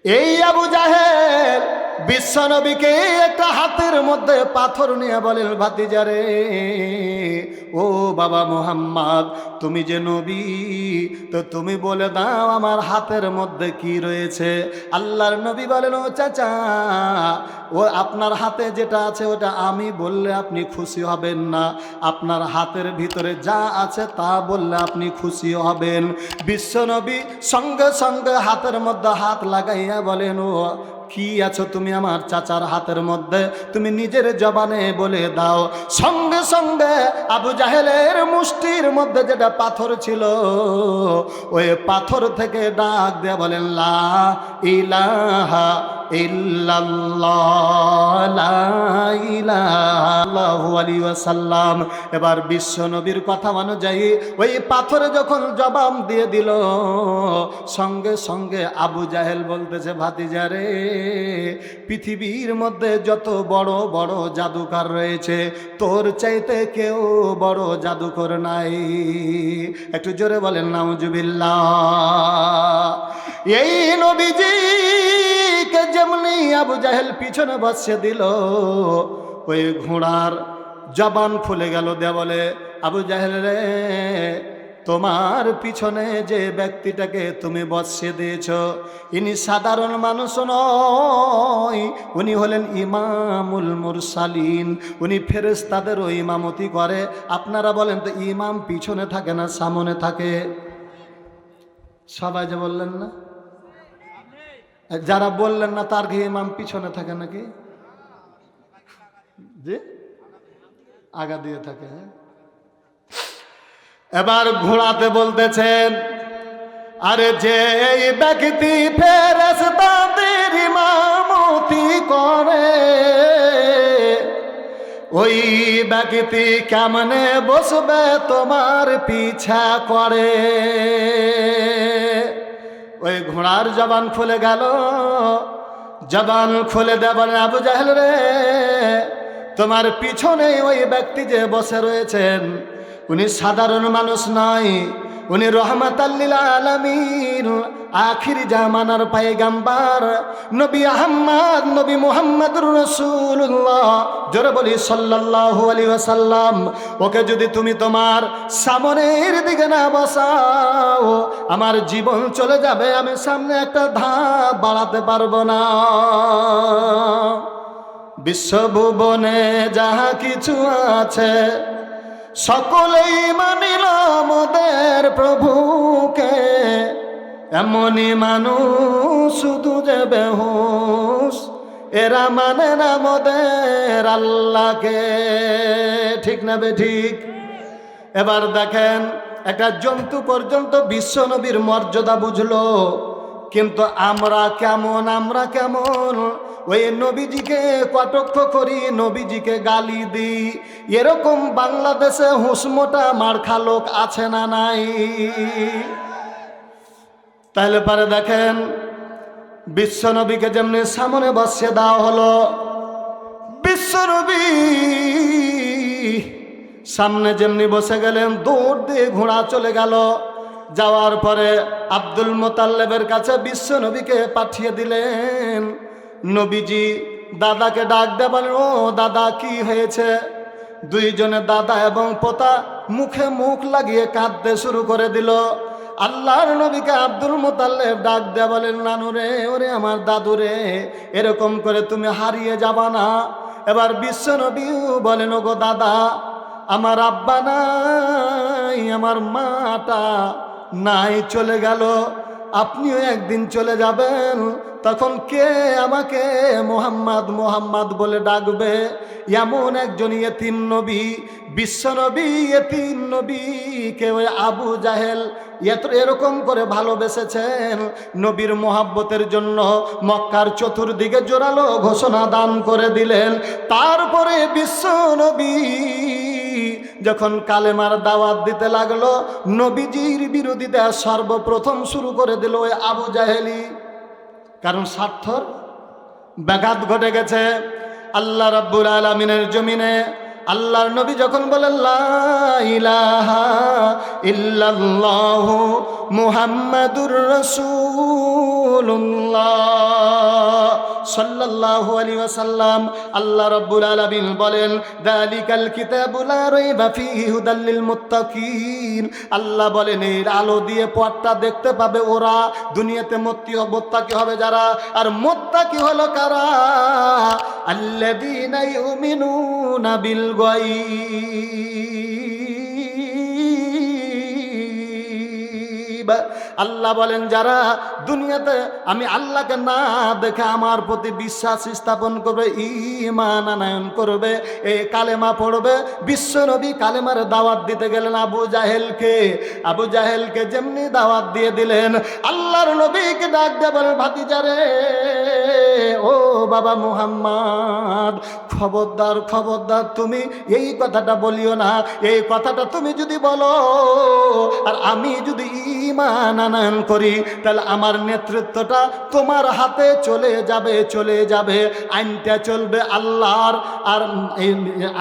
এই আবু জাহেল বিশ্বনবীকে একটা হাতের মধ্যে পাথর নিয়ে বলেন, ভাতিজারে, ও বাবা মুহাম্মদ, তুমি যে নবী, তো তুমি বলে দাও আমার হাতের মধ্যে কি রয়েছে। আল্লাহর নবী বলেন, ও চাচা, ও আপনার হাতে যেটা আছে ওটা আমি বললে আপনি খুশি হবেন না, আপনার হাতের ভিতরে যা আছে তা বললে আপনি খুশি হবেন। বিশ্বনবী সঙ্গে সঙ্গে হাতের মধ্যে হাত লাগাইয়া বলেন, ও কি আছো তুমি আমার চাচার হাতের মধ্যে, তুমি নিজের জবানে বলে দাও। সঙ্গে সঙ্গে আবু জাহেলের মুষ্টির মধ্যে যেটা পাথর ছিল, ওই পাথর থেকে ডাক দিয়ে বলেন, লা ইলাহা ইল্লাল্লাহ, লা ইলাহা ওয়াসাল্লাম। এবার বিশ্ব নবীর কথা অনুযায়ী ওই পাথরে যখন জবাব দিয়ে দিল, সঙ্গে সঙ্গে আবু জাহেল বলতেছে, ভাতিজারে, পৃথিবীর মধ্যে যত বড় বড় জাদুকর রয়েছে, তোর চাইতে কেউ বড় জাদুকর নাই। একটু জোরে বলেন নাউজুবিল্লাহ। এই নবীজিকে যেমনি আবু জাহেল পিছনে বসিয়ে দিল, ওই ঘোড়ার জবান খুলে গেল। দেয়া বলে, আবু জাহেল রে, তোমার পিছনে যে ব্যক্তিটাকে তুমি বসিয়ে দিয়েছ, ইনি সাধারণ মানুষ নয়, উনি হলেন ইমামুল মুরসালিন, উনি ফেরেশতাদেরও ইমামতি করে। আপনারা বলেন তো, ইমাম পিছনে থাকে না সামনে থাকে? সবাই যে বললেন না, যারা বললেন না তার কি ইমাম পিছনে থাকে নাকি? যে আগা দিয়ে থাকে। এবার ঘোড়াতে বলতেছেন, আরে যে ব্যক্তি ফেরেশতাদের ইমামতি করে, ওই ব্যক্তি কেমনে বসবে তোমার পিছা করে। ওই ঘোড়ার জবান খুলে গেল। জবান খুলে দেবেন, আবু জাহেল রে, তোমার পিছনে ওই ব্যক্তি যে বসে রয়েছেন, উনি সাধারণ মানুষ নয়, উনি রহমাতাল লিল আলামিন, আখিরি জামানার পয়গম্বর নবী আহমদ, নবী মুহাম্মদুর রাসূলুল্লাহ, জোরে বলি সাল্লাল্লাহু আলাইহি ওয়াসাল্লাম। ওকে যদি তুমি তোমার সামনের দিকে না বসাও, আমার জীবন চলে যাবে, আমি সামনে একটা ধাপ বাড়াতে পারবো না। বিশ্বভুবনে যাহা কিছু আছে, সকলেই মানিল মোদের প্রভুকে, এমনই মানুষ শুধু যে বেহুশ, এরা মানে না মোদের আল্লাহকে। ঠিক না বে ঠিক? এবার দেখেন, একটা জন্তু পর্যন্ত বিশ্ব নবীর মর্যাদা বুঝলো, কিন্তু আমরা কেমন ওই নবীজিকে কটাক্ষ করি, নবীজিকে গালি দিই। এরকম বাংলাদেশে হুসমোটা মারখা লোক আছে না নাই? তাহলে পারে দেখেন, বিশ্ব নবীকে যেমনি সামনে বসিয়ে দেওয়া হলো, বিশ্ব নবী সামনে যেমনি বসে গেলেন, দৌড় দিয়ে ঘোড়া চলে গেল। যাওয়ার পরে আব্দুল মোতাল্লেবের কাছে বিশ্ব নবীকে পাঠিয়ে দিলেন। নবীজি দাদাকে ডাক দিয়ে বলেন, ও দাদা, কি হয়েছে? দুইজনে দাদা এবং পোতা মুখে মুখ লাগিয়ে কাঁদতে শুরু করে দিল। আল্লাহর নবীকে আব্দুল মোতাল্লেব ডাক দিয়ে বলেন, নানু রে, ওরে আমার দাদু রে, এরকম করে তুমি হারিয়ে যাবা না। এবার বিশ্ব নবীও বলেন, ওগো দাদা, আমার আব্বা নাই, আমার মাটা নাই, চলে গেল, আপনিও একদিন চলে যাবেন, তখন কে আমাকে মোহাম্মদ মোহাম্মদ বলে ডাকবে? এমন একজন ইয়েতিম নবী, বিশ্ব নবী ইয়েতিম নবীকে ওই আবু জাহেল এরকম করে ভালোবেসেছেন। নবীর মোহাব্বতের জন্য মক্কার চতুর্দিকে জোরালো ঘোষণা দান করে দিলেন। তারপরে বিশ্ব নবী যখন কালেমার দাওয়াত দিতে লাগলো, নবীজির বিরোধিতা সর্বপ্রথম শুরু করে দিল ওই আবু জাহেলি। কারণ স্বার্থর ব্যাঘাত ঘটে গেছে। আল্লাহ রাব্বুল আলামিনের জমিনে আল্লাহর নবী যখন বলেন, লা ইলাহা ইল্লাল্লাহু মুহাম্মাদুর রাসূলুল্লাহ, সাল্লাল্লাহু আলাইহি ওয়াসাল্লাম। আল্লাহ রাব্বুল আলামিন বলেন, যালিকাল কিতাবু লা রাইবা ফীহি হুদাল লিল মুত্তাকিন। আল্লাহ বলেন, এর আলো দিয়ে পথটা দেখতে পাবে ওরা। দুনিয়াতে মুত্তাকি হবে যারা, আর মুত্তাকি হলো কারা? আল্লাযীনা ইউমিনুনা বিল গায়ব। আল্লাহ বলেন, যারা দুনিয়াতে আমি আল্লাহকে না দেখে আমার প্রতি বিশ্বাস স্থাপন করবে, ঈমান আনয়ন করবে, এই কালেমা পড়বে। বিশ্বনবী কালেমার দাওয়াত দিতে গেলেন আবু জাহেলকে যেমনি দাওয়াত দিয়ে দিলেন, আল্লাহর নবীকে ডাক দিয়ে বলেন, ভাতিজারে, ও বাবা মুহাম্মদ, খবরদার খবরদার, তুমি এই কথাটা বলিও না। এই কথাটা তুমি যদি বলো আর আমি যদি ঈমান আনয়ন করি, তাহলে আমার নেতৃত্বটা তোমার হাতে চলে যাবে। আইনটা চলবে আল্লাহর, আর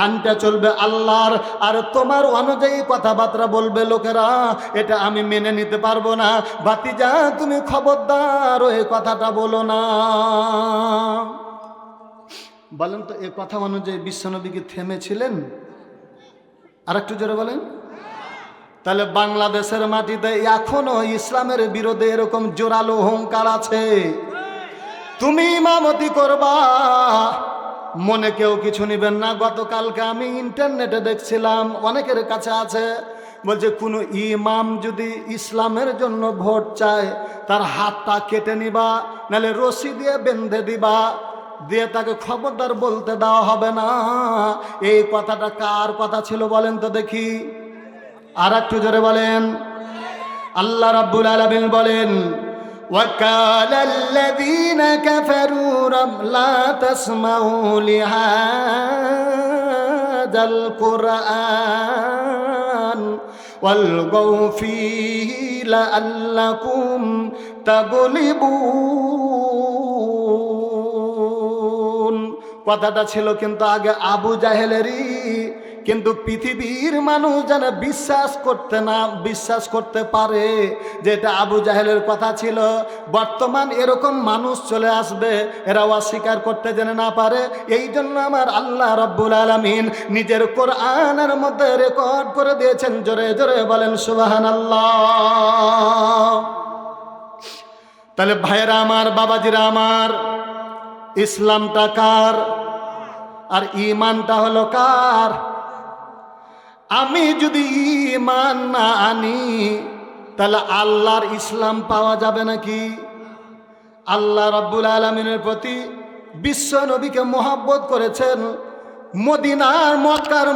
আইনটা চলবে আল্লাহর, আর তোমার অনুযায়ী কথাবার্তা বলবে লোকেরা। এটা আমি মেনে নিতে পারবো না। ভাতিজা, তুমি খবরদার এই কথাটা বলো না। বলেন তো, এই কথা অনুযায়ী বিশ্বনবী কি থেমেছিলেন? আর একটু জোরে বলেন। তাহলে বাংলাদেশের মাটিতে এখনো ইসলামের বিরোধে এরকম জোরালো হুঙ্কার আছে। তুমি ইমামতি করবা, মনে কেউ কিছু নিবেন না। গতকালকে আমি ইন্টারনেটে দেখছিলাম, অনেকের কাছে আছে, বলছে কোনো ইমাম যদি ইসলামের জন্য ভোট চায়, তার হাতটা কেটে নিবা, নাহলে রশি দিয়ে বেঁধে দিবা, দিয়ে তাকে খবরদার বলতে দেওয়া হবে না। এই কথাটা কার কথা ছিল বলেন তো দেখি? আর একটু জোরে বলেন। আল্লাহ রাব্বুল আলামিন বলেন, وَقَالَ الَّذِينَ كَفَرُوا لَا تَسْمَعُوا لِهَٰذَا الْقُرْآنِ وَالْغَوْا فِيهِ لَعَلَّكُمْ تَغْلِبُونَ। কথাটা ছিল কিন্তু আগে আবু জাহেলেরই, কিন্তু পৃথিবীর মানুষ যেন বিশ্বাস করতে পারে যে এটা আবু জাহেলের কথা ছিল। বর্তমান এরকম মানুষ চলে আসবে, এরা অস্বীকার করতে যেন না পারে। এই জন্য আমার আল্লাহ রাব্বুল আলামিন নিজের কোরআনের মধ্যে রেকর্ড করে দিয়েছেন। জোরে জোরে বলেন সুবহানাল্লাহ। তাহলে ভাইয়েরা আমার, বাবাজিরা আমার, ইসলামটা কার আর ঈমানটা হলো কার? আমি যদি ঈমান না আনি, তাহলে আল্লাহর ইসলাম পাওয়া যাবে নাকি? আল্লাহ রাব্বুল আলামিনের প্রতি বিশ্ব নবীকে মহব্বত করেছেন।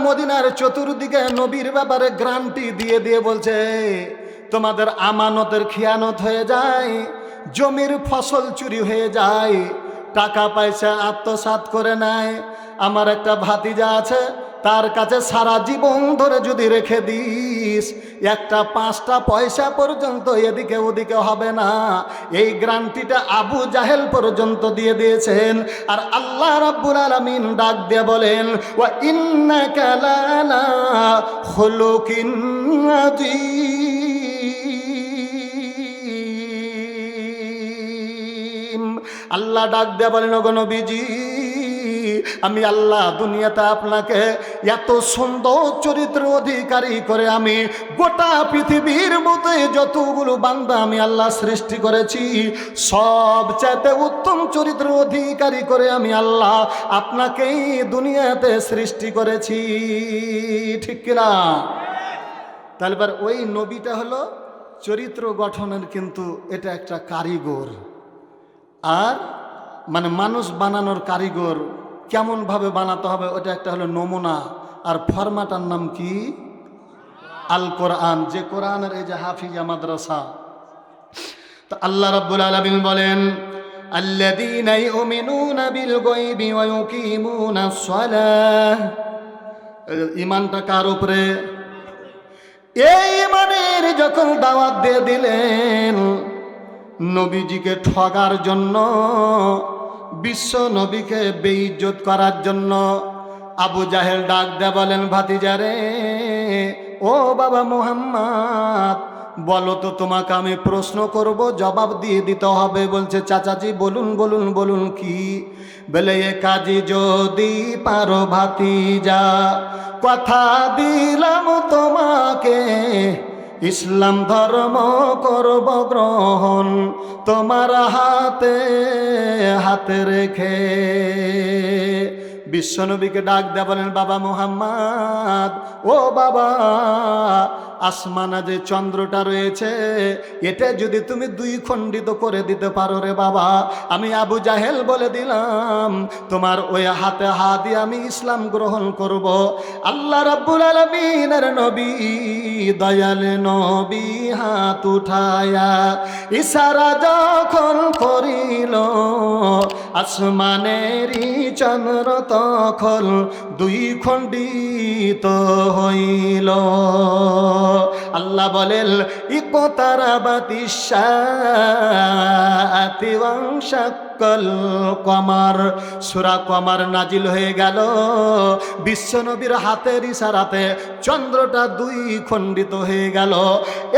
মদিনার চতুর্দিকে নবীর ব্যাপারে গ্যারান্টি দিয়ে বলছে, তোমাদের আমানতের খিয়ানত হয়ে যায়, জমির ফসল চুরি হয়ে যায়, টাকা পয়সা আত্মসাৎ করে নেয়। আমার একটা ভাতিজা আছে, তার কাছে সারা জীবন ধরে যদি রেখে দিস, একটা 5টা পয়সা পর্যন্ত এদিকে ওদিকে হবে না। এই গ্যারান্টিটা আবু জাহেল পর্যন্ত দিয়ে দিয়েছেন। আর আল্লাহ রাব্বুল আলামিন ডাক দিয়ে বলেন, ওয়া ইন্নাকা লালা খুলুকিন আযীম। আল্লাহ ডাক দিয়ে বলেন, ওগো নবীজি, আমি আল্লাহ দুনিয়াতে আপনাকে এত সুন্দর চরিত্র অধিকারী করে আমি গোটা পৃথিবীর মধ্যে যতগুলো বান্দা আমি আল্লাহ সৃষ্টি করেছি, সবচাইতে উত্তম চরিত্র অধিকারী করে আমি আল্লাহ আপনাকেই দুনিয়াতে সৃষ্টি করেছি। ঠিক কিনা? তাহলে ওই নবীটা হলো চরিত্র গঠনের, কিন্তু এটা একটা কারিগর, আর মানে মানুষ বানানোর কারিগর। কেমন ভাবে বানাতে হবে ওটা একটা হলো নমুনা, আর ফরমাটার নাম কি? আল কোরআন। যে কোরআনের এই যে হাফিজা মাদ্রাসা। তো আল্লাহ রাব্বুল আলামিন বলেন, আল্লাযীনা ইউমিনুনা বিল গায়বি ওয়া ইউকিমুনাস সালাহ। ঈমানটা কার উপরে? এই ঈমানের যখন দাওয়াত দিয়ে দিলেন নবীজিকে ঠগার জন্য, বিশ্ব নবীকে বেইজ্জত করার জন্য, আবু জাহেল ডাক দেয়া বলেন, ভাতিজারে, ও বাবা মুহাম্মদ, বলো তো, তোমাকে আমি প্রশ্ন করব, জবাব দিয়ে দিতে হবে। বলছে চাচাজি বলুন বলুন বলুন কি? বলে এ কাজী যদি পারো ভাতিজা, কথা দিলাম তোমাকে, ইসলাম ধর্ম করব গ্রহণ, তোমার হাতে হাতে রেখে। বিশ্বনবীকে ডাক দেয়া বলেন, বাবা মুহাম্মদ, ও বাবা, আসমানে যে চন্দ্রটা রয়েছে, এটা যদি তুমি দুই খণ্ডিত করে দিতে পারো রে বাবা, আমি আবু জাহেল বলে দিলাম তোমার ওই হাতে হাত দিয়ে আমি ইসলাম গ্রহণ করব। আল্লাহ রাব্বুল আলামিনের নবী, দয়াল নবী হাত উঠায়া ইশারা যখন করিল, আসমানেরই চন্দ্র তখন দুই খণ্ডিত হইল। আল্লাহ বলেন, ইকতারাবাতিশ সাআতি ওয়ানশাক্কাল কমার। সূরা কমার নাজিল হয়ে গেল, বিশ্বনবীর হাতের ইশারাতে চন্দ্রটা দুই খণ্ডিত হয়ে গেল।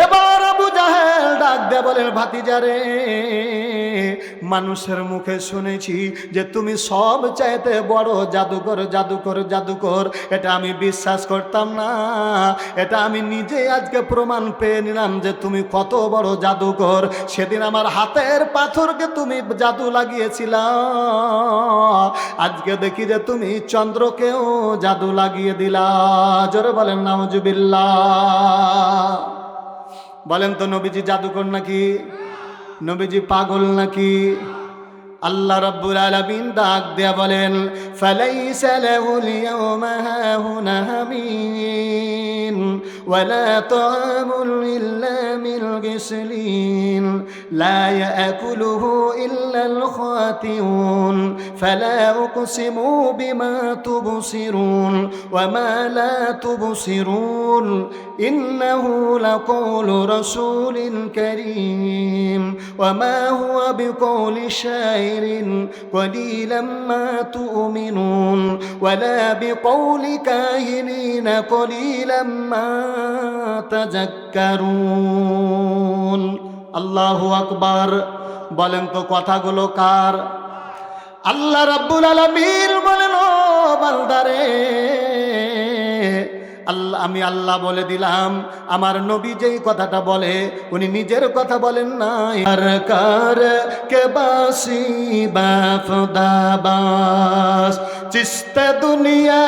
এবার আবু জাহেল ডাক দিয়ে বলেন, ভাতিজারে, মানুষের মুখে শুনেছি যে তুমি সব চাইতে বড় জাদুকর, জাদুকর, জাদুকর। এটা আমি বিশ্বাস করতাম না, এটা আমি নিজে আজকে প্রমাণ পেয়ে নিলাম যে তুমি কত বড় জাদুকর। সেদিন আমার হাতের পাথরকে তুমি জাদু লাগিয়েছিলা, আজকে দেখি যে তুমি চন্দ্রকেও জাদু লাগিয়ে দিলা। জোরে বলেন নাউজুবিল্লাহ। বলেন তো, নবীজি জাদুকর নাকি? নবীজি পাগল নাকি? আল্লাহ রাব্বুল আলামিন ডাক দেয়া বলেন, ফালাইসা লাহুল ইয়াওমা হাহুনা হামিম ওয়ালা তাআমুন ইল্লা মিল গিসলিন লা ইয়াকুলুহু ইল্লাল খাতিউন ফালা উকসিমু বিমা তুবসিরুন ওয়া মা লা তুবসিরুন ইন্নাহু লাকাউলু রাসূলিন কারীম ওয়া মা হুয়া বিকাউলি শাইর قليلا ما تؤمنون ولا بقول كاهن قليلا ما تذكرون। আল্লাহু আকবার। বলেন তো কথাগুলো কার? আল্লাহ রাব্বুল আলামিন বলেন, ও বান্দারে, আল্লাহ, আমি আল্লাহ বলে দিলাম। আমার নবী যেই কথাটা বলে উনি নিজের কথা বলেন না। আর কার কে বাসি বাফদাবাস চিস্তে দুনিয়া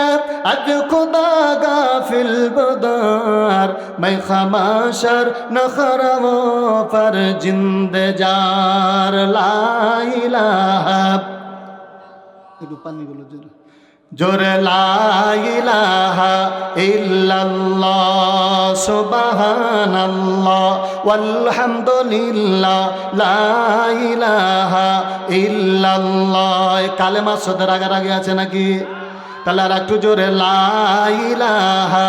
আজ খুদা গাফিল বদার मैं খামাশার নখরব पर জিন্দে জার লা ইলাহা। একটু পানি গুলো জোরে লা ইলাহা ইল্লাল্লাহ সুবহানাল্লাহ ওয়ালহামদুলিল্লাহ লা ইলাহা ইল্লাল্লাহ। কালেমা সদর আগে আছে নাকি? তাহলে আর একটু জোরে লা ইলাহা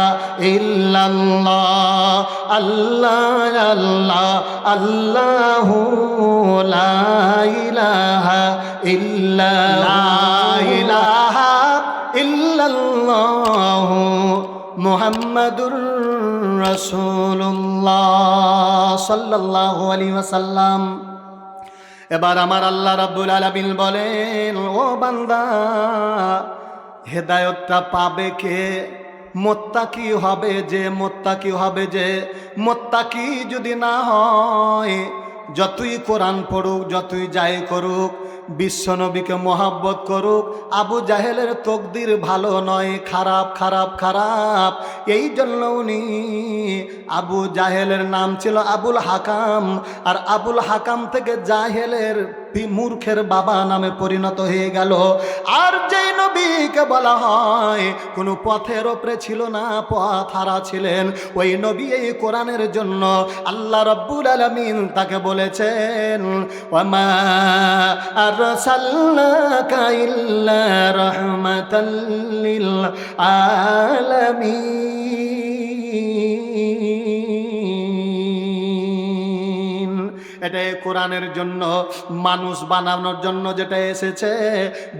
ইল্লাল্লাহ আল্লাহ আল্লাহ আল্লাহু লা ইলাহা ইল্লাল্লাহ ইলাহা ইল্লাল্লাহু মুহাম্মাদুর রাসূলুল্লাহ সাল্লাল্লাহু আলাইহি ওয়াসাল্লাম। এবার আমার আল্লাহ রাব্বুল আলামিন বলেন, ও বান্দা, হেদায়েতটা পাবে কে? মুত্তাকি হবে যে, মুত্তাকি হবে যে। মুত্তাকি যদি না হয়, যতই কোরআন পড়ুক, যতই যাই করুক, বিশ্বনবীকে মহাব্বত করুক, আবু জাহেলের তকদির ভালো নয়, খারাপ খারাপ খারাপ। এই জন্য উনি, আবু জাহেলের নাম ছিল আবুল হাকাম, আর আবুল হাকাম থেকে জাহেলের মূর্খের বাবা নামে পরিণত হয়ে গেল। আর যেই নবীকে বলা হয় কোনো পথের ওপরে ছিল না, পথ হারা ছিলেন, ওই নবী এই কোরআনের জন্য আল্লাহ রাব্বুল আলামিন তাকে বলেছেন, ওয়ামা আরসালনাকা ইল্লা রাহমাতাল লিল আলামিন। এটা এই কোরআনের জন্য, মানুষ বানানোর জন্য যেটা এসেছে।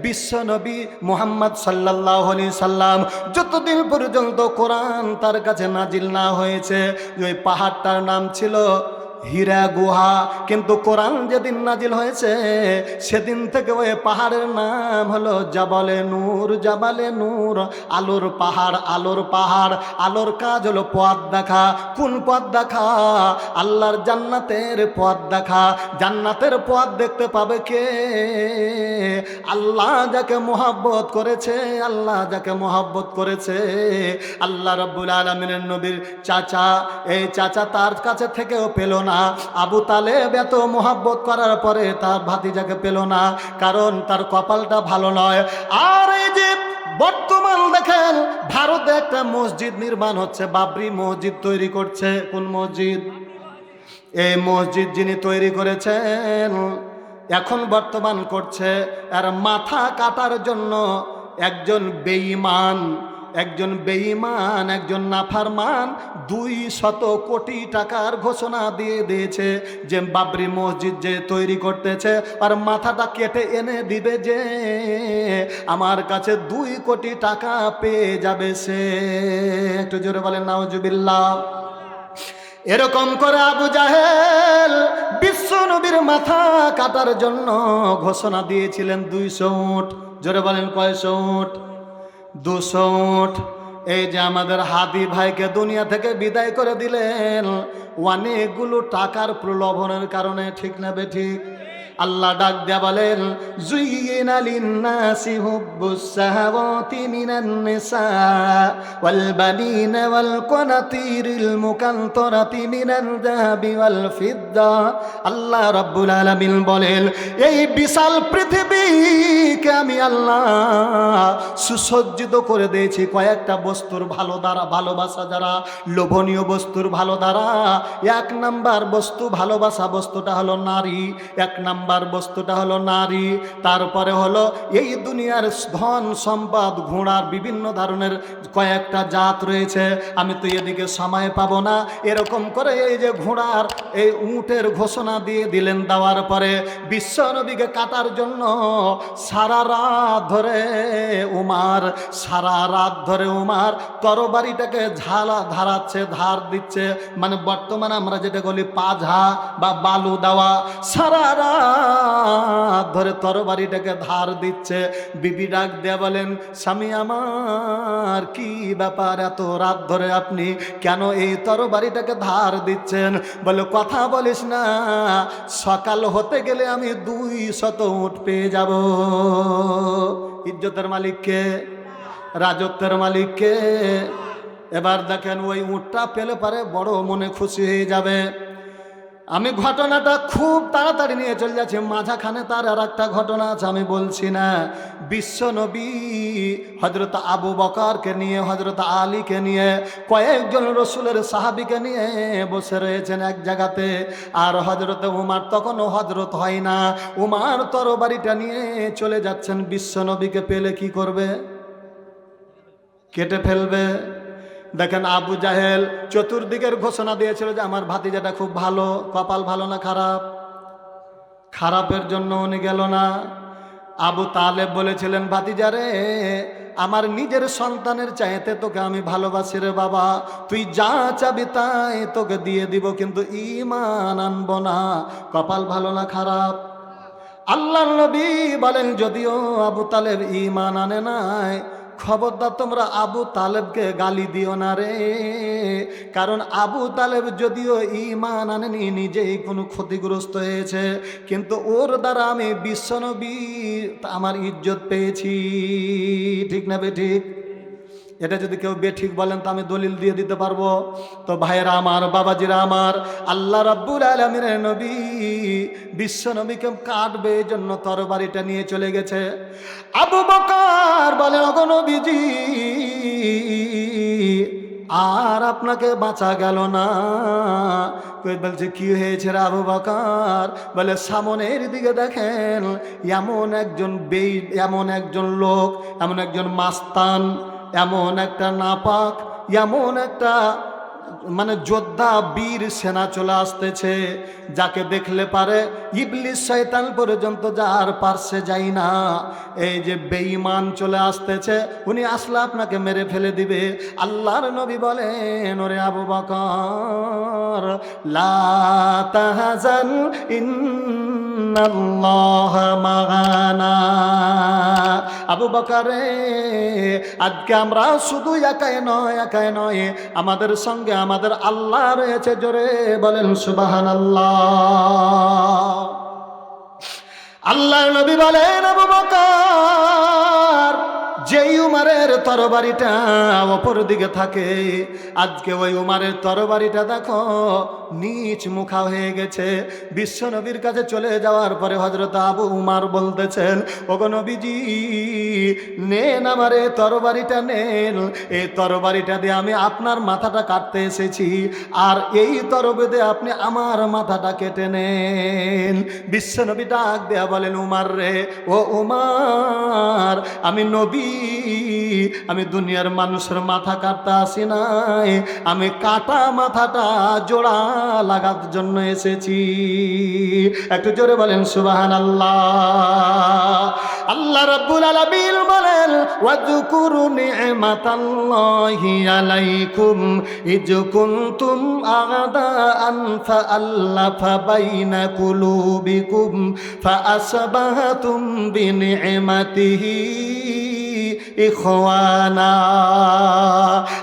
বিশ্ব নবী মুহাম্মদ সাল্লাল্লাহু আলাইহি সাল্লাম যতদিন পর্যন্ত কোরআন তার কাছে নাজিল না হয়েছে, ওই পাহাড়টার নাম ছিল হীরা গুহা। কিন্তু কোরআন যেদিন নাজিল হয়েছে সেদিন থেকে ওই পাহাড়ের নাম হলো জাবালে নূর। জাবালে নূর, আলোর পাহাড়। আলোর পাহাড়, আলোর কাজ হলো পথ দেখা। কোন পথ দেখা? আল্লাহর জান্নাতের পথ দেখা। জান্নাতের পথ দেখতে পাবে কে? আল্লাহ যাকে মোহাব্বত করেছে, আল্লাহ যাকে মোহাব্বত করেছে। আল্লাহ রাব্বুল আলামিনের নবীর চাচা, এই চাচা তার কাছে থেকেও পেল না। আবু তালেব এত মোহাব্বত করার পরে তার ভাতিজাকে পেল না, কারণ তার কপালটা ভালো নয়। আর এই যে বর্তমান দেখেন ভারতে একটা মসজিদ নির্মাণ হচ্ছে, বাবরি মসজিদ তৈরি করছে। কোন মসজিদ? এই মসজিদ যিনি তৈরি করেছেন, এখন বর্তমান করছে, আর মাথা কাটার জন্য একজন বেঈমান, একজন নাফরমান 200 কোটি টাকার ঘোষণা দিয়ে দিয়েছে যে বাবরি মসজিদ যে তৈরি করতেছে আর মাথাটা কেটে এনে দিবে, যে আমার কাছে 2 কোটি টাকা পেয়ে যাবে সে। একটু জোরে বলেন নাউজুবিল্লাহ। এরকম করে আবু জাহেল বিশ্ব নবীর মাথা কাটার জন্য ঘোষণা দিয়েছিলেন 200 উট। জোরে বলেন কয়শো উট? 200 উট। এই যে আমাদের হাদি ভাইকে দুনিয়া থেকে বিদায় করে দিলেন অনেকগুলো টাকার প্রলোভনের কারণে, ঠিক না বেঠিক? আল্লাহ ডাক দেয়া বলেন, যুইয়িনা লিন-নাসি হুব্বুস শাহাওয়াতি মিনান নিসা ওয়াল বানিনা ওয়াল কানাতিরিল মুকানতারাতি মিনাল যাহাবি ওয়াল ফিদ্দা। আল্লাহ রাব্বুল আলামিন বলেন, এই বিশাল পৃথিবীকে আমি আল্লাহ সুসজ্জিত করে দিয়েছি কয়েকটা বস্তুর ভালো দ্বারা, ভালোবাসা যারা, লোভনীয় বস্তুর ভালো দ্বারা। 1 নাম্বার বস্তু, ভালোবাসা বস্তুটা হলো নারী। 1 নাম্বার বস্তুটা হলো নারী। তারপরে হলো এই দুনিয়ার ধন সম্পদ, ঘোড়ার বিভিন্ন ধরনের কয়েকটা জাত রয়েছে, আমি তো এদিকে সময় পাবো না। এরকম করে এই যে ঘোড়ার, এই উটের ঘোষণা দিয়ে দিলেন। দেওয়ার পরে বিশ্ব নবীকে কাটার জন্য সারা রাত ধরে উমার তরবারিটাকে ধারাচ্ছে, ধার দিচ্ছে। মানে বর্তমানে আমরা যেটা বলি পাঝা বা বালু দেওয়া। সারা রাত ধরে তরবারিটাকে ধার দিচ্ছে। বিবি ডাক দেয়া বলেন, স্বামী আমার কি ব্যাপার, এত রাত ধরে আপনি কেন এই তরবারিটাকে ধার দিচ্ছেন? বলে, কথা বলিস না, সকাল হতে গেলে আমি 200 উট পেয়ে যাব। ইজ্জতের মালিককে, রাজত্বের মালিককে। এবার দেখেন ওই উটটা পেলে পারে বড় মনে খুশি হয়ে যাবে। আমি ঘটনাটা খুব তাড়াতাড়ি নিয়ে চলে যাচ্ছি, মাঝাখানে তার আর একটা ঘটনা আছে, আমি বলছি না। বিশ্ব নবী হযরত আবু বকরকে নিয়ে, হযরত আলীকে নিয়ে, কয়েকজন রসুলের সাহাবীকে নিয়ে বসে রয়েছেন এক জায়গাতে। আর হযরত উমার তখনও হযরত হয় না। উমার তরবারিটা নিয়ে চলে যাচ্ছেন। বিশ্ব নবীকে পেলে কি করবে? কেটে ফেলবে। দেখেন আবু জাহেল চতুর্দিকের ঘোষণা দিয়েছিল যে আমার ভাতিজাটা খুব ভালো, কপাল ভালো না খারাপ? খারাপের জন্য উনি গেল না। আবু তালেব বলেছিলেন, ভাতিজারে আমার নিজের সন্তানের চাইতে তোকে আমি ভালোবাসি রে বাবা, তুই যা চাবি তাই তোকে দিয়ে দিব, কিন্তু ঈমান আনবো না। কপাল ভালো না খারাপ? আল্লাহর নবী বলেন, যদিও আবু তালেব ঈমান আনে নাই, খবরদার তোমরা আবু তালেবকে গালি দিও না রে। কারণ আবু তালেব যদিও ঈমান আনেনি, নিজেই কোনো ক্ষতিগ্রস্ত হয়েছে, কিন্তু ওর দ্বারা আমি বিশ্বনবী আমার ইজ্জত পেয়েছি। ঠিক না বেঠিক? এটা যদি কেউ বেঠিক বলেন তো আমি দলিল দিয়ে দিতে পারবো। তো ভাইয়েরা আমার, বাবাজিরা আমার, আল্লাহ রাব্বুল আলামিনের নবী বিশ্ব নবীকে কাটবে এই জন্য তরবারিটা নিয়ে চলে গেছে। আবু বকর বলে, ওগো নবীজি, আর আপনাকে বাঁচা গেল না। বলছে, কি হয়েছে রে আবু বকর? বলে, সামনের দিকে দেখেন এমন একজন লোক, এমন একজন মাস্তান, এমন একটা নাপাক, এমন একটা মানে যোদ্ধা বীর সেনা চলে আসতেছে, যাকে দেখলে পারে ইবলিস শয়তান পর্যন্ত যার পার্শ্বে যাই না। এই যে বেঈমান চলে আসতেছে, উনি আসলে আপনাকে মেরে ফেলে দিবে। আল্লাহর নবী বলেন, ওরে আবু বকর লা তাহজান ইন্নাল্লাহ মা'ানা। আবু বকর রে, আজকে আমরা শুধু একাই নয় আমাদের সঙ্গে আমাদের আল্লাহ রয়েছে। জোরে বলেন সুবহানাল্লাহ। আল্লাহর নবী বলেন, আবু বকর, যেই উমারের তরবারিটা অপর দিকে থাকে, আজকে ওই উমারের তরবারিটা দেখো নিচ মুখা হয়ে গেছে। বিশ্ব নবীর কাছে চলে যাওয়ার পরে হযরত আবু উমার বলতেছেন, ওগো নবীজি, নেন আমার এই তরবারিটা নেন, এই তরবারিটা দিয়ে আমি আপনার মাথাটা কাটতে এসেছি, আর এই তরবারি দিয়ে আপনি আমার মাথাটা কেটে নেন। বিশ্ব নবী ডাক দেয়া বলেন, উমার রে, ও উমার, আমি নবী, আমি দুনিয়ার মানুষের মাথা কাটতে আসি নাই, আমি কাটা মাথাটা জোড়া লাগার জন্য এসেছি। একটু জোরে বলেন সুবহানাল্লাহ। আল্লাহ রাব্বুল আলামিন বলেন, ওয়াযকুরু নি'মাতাল্লাহি আলাইকুম ইয কুনতুম আ'দাআন ফাআল্লাফা বাইনা কুলুবিকুম ফাআসবাহতুম বিনি'মাতিহি ইখওয়ানা।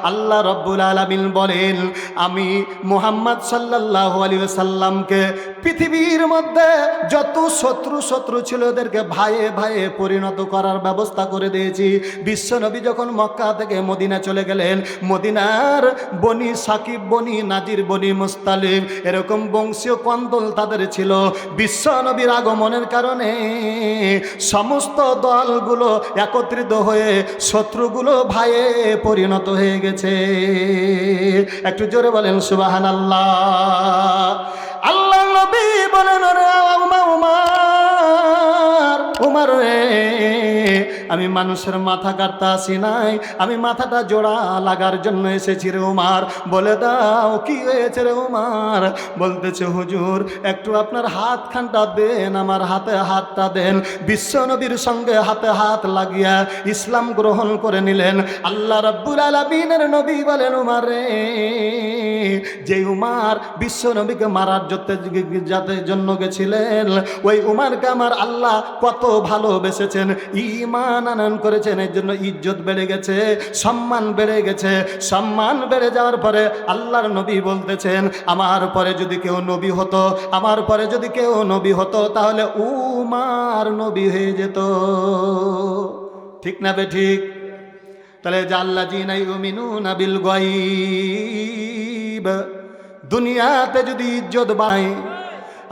আল্লাহ রাব্বুল আলামিন বলেন, আমি মুহাম্মদ সাল্লাল্লাহু আলাইহি ওয়াসাল্লামকে পৃথিবীর মধ্যে যত শত্রু ছিল ওদেরকে ভাইয়ে ভাইয়ে পরিণত করার ব্যবস্থা করে দিয়েছি। বিশ্বনবী যখন মক্কা থেকে মদিনা চলে গেলেন, মদিনার বনি সাকিব, বনি নাজির, বনি মুস্তালিম, এরকম বংশীয় কন্দল তাদের ছিল। বিশ্বনবীর আগমনের কারণে সমস্ত দলগুলো একত্রিত হয়ে শত্রুগুলো ভাইয়ে পরিণত হয়ে গেছে। একটু জোরে বলেন সুবহানাল্লাহ। আল্লাহ নবী বলেন, ওরে উমার রে, আমি মানুষের মাথা কাটতে আসি নাই, আমি মাথাটা জোড়া লাগার জন্য এসেছি রে উমার। বলে দাও কি হয়েছে রে উমার? বলতেছে, হুজুর, একটু আপনার হাত খানটা দেন, আমার হাতে হাতটা দেন। বিশ্ব নবীর সঙ্গে হাতে হাত লাগিয়া ইসলাম গ্রহণ করে নিলেন। আল্লাহ রাব্বুল আলামিনের নবী বলেন, উমার রে, যে উমার বিশ্ব নবীকে মারার জন্য গেছিলেন, ওই উমারকে আমার আল্লাহ কত ভালোবেসেছেন, ঈমান আনয়ন করেছেন, এর জন্য ইজ্জত বেড়ে গেছে, সম্মান বেড়ে গেছে। সম্মান বেড়ে যাওয়ার পরে আল্লাহর নবী বলতেছেন, আমার পরে যদি কেউ নবী হতো, আমার পরে যদি কেউ নবী হতো, তাহলে উমার নবী হয়ে যেত। ঠিক না বে ঠিক? তাহলে জাল্লাযীনা ইউমিনুনা বিল গায়ব, দুনিয়াতে যদি ইজ্জত বাড়ায়,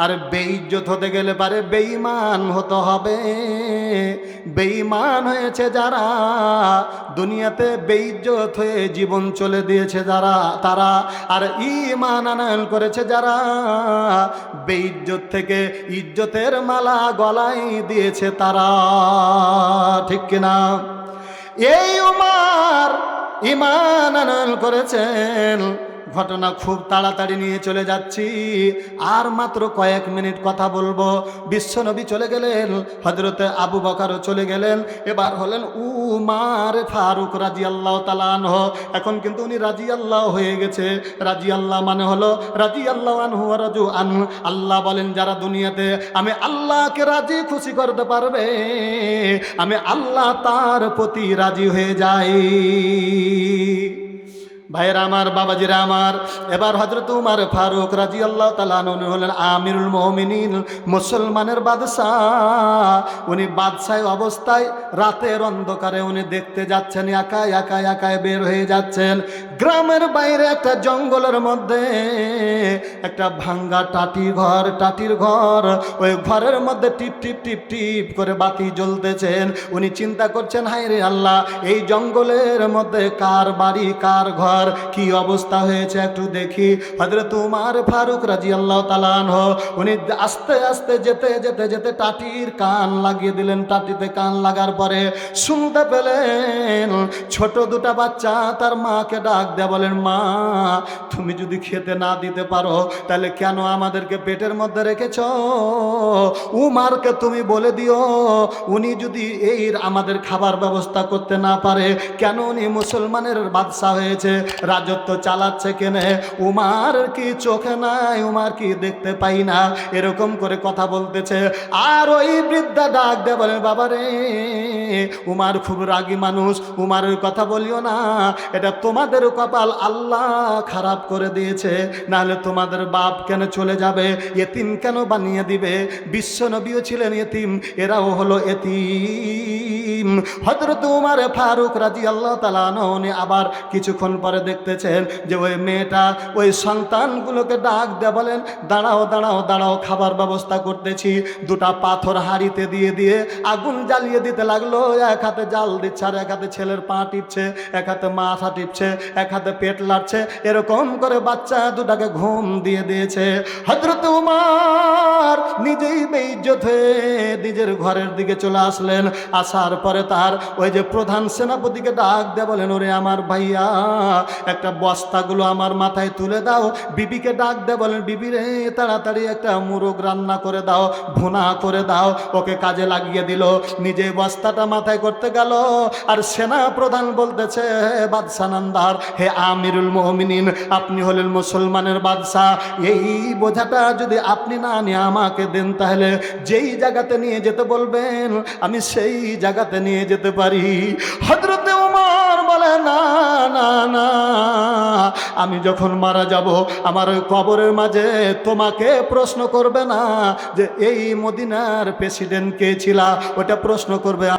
আর বেইজ্জত হতে গেলে পারে বেঈমান হতে হবে। বেঈমান হয়েছে যারা, দুনিয়াতে বেইজ্জত হয়ে জীবন চলে দিয়েছে যারা, তারা, আর ঈমান আনয়ন করেছে যারা, বেইজ্জত থেকে ইজ্জতের মালা গলায় দিয়েছে তারা। ঠিক কিনা? এই উমার ঈমান আনয়ন করেছেন। ঘটনা খুব তাড়াতাড়ি নিয়ে চলে যাচ্ছি, আর মাত্র কয়েক মিনিট কথা বলবো। বিশ্বনবী চলে গেলেন, হযরতে আবু বকরও চলে গেলেন, এবার হলেন উমার ফারুক রাদিয়াল্লাহু তাআলা আনহু। এখন কিন্তু উনি রাদিয়াল্লাহু হয়ে গেছে। রাদিয়াল্লাহ মানে হলো রাদিয়াল্লাহু আনহু ওয়া রাজু আনহু। আল্লাহ বলেন, যারা দুনিয়াতে আমি আল্লাহকে রাজি খুশি করতে পারবে, আমি আল্লাহ তার প্রতি রাজি হয়ে যাই। ভাইয়েরা আমার, বাবাজিরা আমার, এবার হযরত উমর ফারুক রাদিয়াল্লাহু তাআলা আনহু হলেন আমিরুল মুমিনিন, মুসলমানের বাদশাহ। উনি বাদশাহ অবস্থায় রাতের অন্ধকারে উনি দেখতে যাচ্ছেন, একাই বের হয়ে যাচ্ছেন। গ্রামের বাইরে একটা জঙ্গলের মধ্যে একটা ভাঙ্গা টাটির ঘর, ওই ঘরের মধ্যে টিপ টিপ টিপ টিপ করে বাতি জ্বলতেছেন। উনি চিন্তা করছেন, হায় রে আল্লাহ, এই জঙ্গলের মধ্যে কার বাড়ি, কার ঘর? ব্যাপার, কি অবস্থা হয়েছে একটু দেখি। হযরত উমর ফারুক রাদিয়াল্লাহু তাআলা আনহু উনি আস্তে আস্তে যেতে যেতে যেতে টাটির কান লাগিয়ে দিলেন। টাটিতে কান লাগার পরে শুনতে পেলেন ছোট দুটা বাচ্চা তার মাকে ডাক দেয়া বলেন, মা তুমি যদি খেতে না দিতে পারো তাহলে কেন আমাদেরকে পেটের মধ্যে রেখেছ? উমারকে তুমি বলে দিও উনি যদি এই আমাদের খাবার ব্যবস্থা করতে না পারে, কেন উনি মুসলমানের বাদশা হয়েছে, রাজত্ব চালাচ্ছে কেনে? উমার কি চোখে নাই? উমার কি দেখতে পাই না? এরকম করে কথা বলতেছে। আর ওই বৃদ্ধা ডাক দেয় বলে, বাবা রে উমার খুব রাগী মানুষ, উমারের কথা বলিও না, এটা তোমাদের কপাল আল্লাহ খারাপ করে দিয়েছে, নাহলে তোমাদের বাপ কেন চলে যাবে, এতিম কেন বানিয়ে দিবে? বিশ্ব নবীও ছিলেন এতিম, এরাও হলো এতিম। হযরত উমর ফারুক রাদিয়াল্লাহু তাআলা আনহু উনি আবার কিছুক্ষণ পরে দেখতেছেন যে ওই মেয়েটা ওই সন্তানগুলোকে ডাক দিয়ে বলেন, দাঁড়াও দাঁড়াও দাঁড়াও, খাবার ব্যবস্থা করতেছি। দুটা পাথর হাঁড়িতে দিয়ে দিয়ে আগুন জ্বালিয়ে দিতে লাগলো। এক হাতে জাল দিচ্ছে আর এক হাতে ছেলের পা টিপছে, এক হাতে মাথা টিপছে, এক হাতে পেট লাড়ছে, এরকম করে বাচ্চা দুটাকে ঘুম দিয়ে দিয়েছে। হযরত উমর নিজেই বেইজ্জত হয়ে নিজের ঘরের দিকে চলে আসলেন। আসার পরে তার ওই যে প্রধান সেনাপতিকে ডাক দিয়ে বলেন, ওরে আমার ভাইয়া একটা বস্তাগুলো আমার মাথায় তুলে দাও। বিবিকে ডাক দিয়ে বলেন, বিবি রে তাড়াতাড়ি একটা মুরগ রান্না করে দাও, ভুনা করে দাও। ওকে কাজে লাগিয়ে দিল, নিজে বস্তাটা মাথায় করতে গেল। আর সেনা প্রধান বলতেছে, হে বাদশা নামদার, হে আমিরুল মুমিনিন, আপনি হলেন মুসলমানের বাদশা, এই বোঝাটা যদি আপনি না নিয়ে আমাকে দেন তাহলে যেই জায়গাতে নিয়ে যেতে বলবেন আমি সেই জায়গাতে নিয়ে যেতে পারি। হযরতে ওমর বলে, না না না, আমি যখন মারা যাব আমার ওই কবরের মাঝে তোমাকে প্রশ্ন করবে না যে এই মদিনার প্রেসিডেন্ট কে ছিলা, ওটা প্রশ্ন করবে